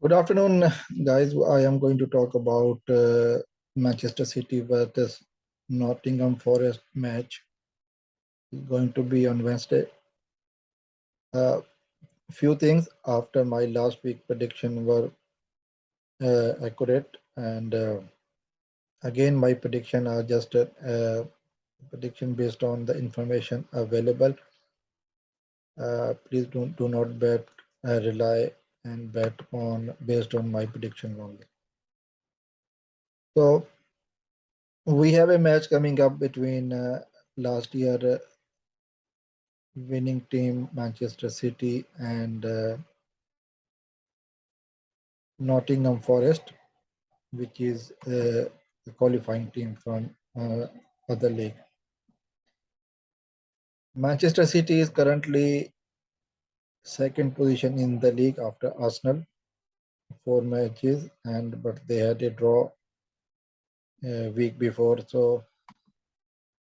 Good afternoon, guys. I am going to talk about Manchester City versus Nottingham Forest match. It's going to be on Wednesday. Few things after my last week prediction were accurate, and again my prediction are just a prediction based on the information available. Please do not bet, rely and bet on based on my prediction only. So we have a match coming up between last year winning team Manchester City and Nottingham Forest, which is the qualifying team from other league. Manchester City is currently second position in the league after Arsenal, 4 matches, and but they had a draw a week before. So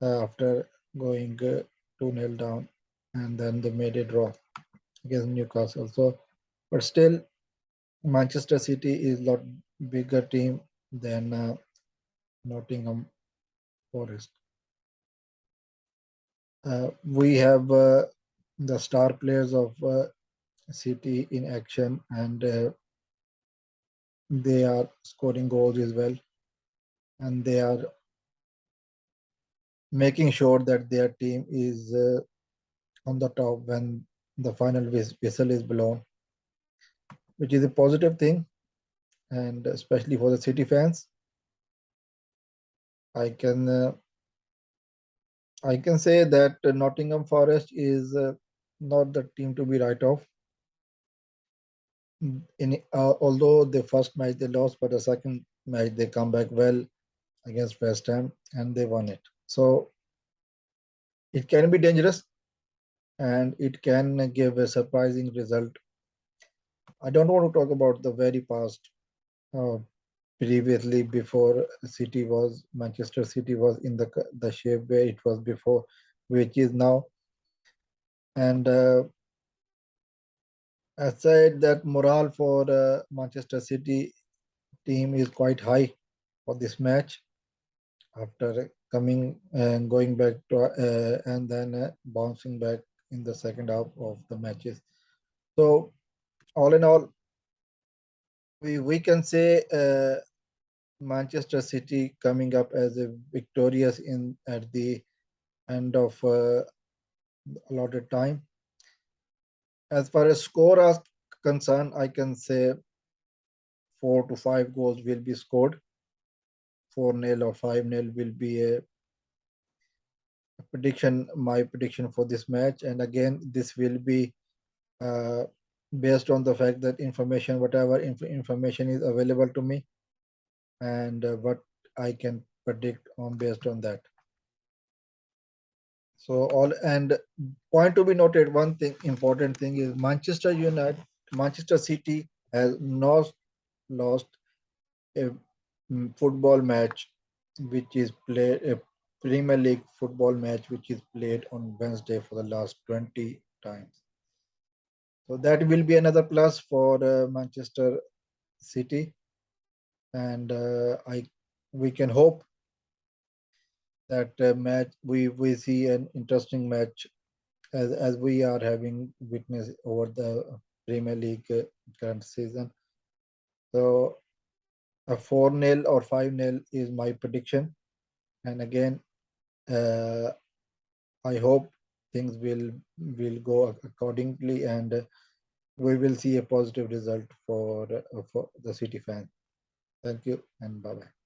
after going 2-0 down, and then they made a draw against Newcastle. So, but still, Manchester City is a lot bigger team than Nottingham Forest. We have the star players of City in action, and they are scoring goals as well, and they are making sure that their team is on the top when the final whistle is blown, which is a positive thing, and especially for the City fans. I can uh, I can say that Nottingham Forest is not the team to be right off. Although the first match they lost, but the second match they come back well against West Ham and they won it. So it can be dangerous and it can give a surprising result. I don't want to talk about the very past. Uh, Previously, before Manchester City was in the shape where it was before, which is now, and I said that morale for Manchester City team is quite high for this match after coming and going back to and then bouncing back in the second half of the matches. So all in all, we can say Manchester City coming up as a victorious in at the end of allotted time. As far as score is concerned, I can say 4 to 5 goals will be scored. 4-0 or 5-0 will be a prediction, my prediction for this match. And again, this will be uh, based on the fact that whatever information is available to me, and what I can predict on based on that. So all and point to be noted, one thing important thing is Manchester City has not lost a football match which is played a Premier League football match which is played on Wednesday for the last 20 times. So that will be another plus for Manchester City, and I we can hope that match we see an interesting match as we are having witness over the Premier League current season. So a 4-0 or 5-0 is my prediction, and again, uh, I hope things will go accordingly, and we will see a positive result for the City fans. Thank you and bye bye.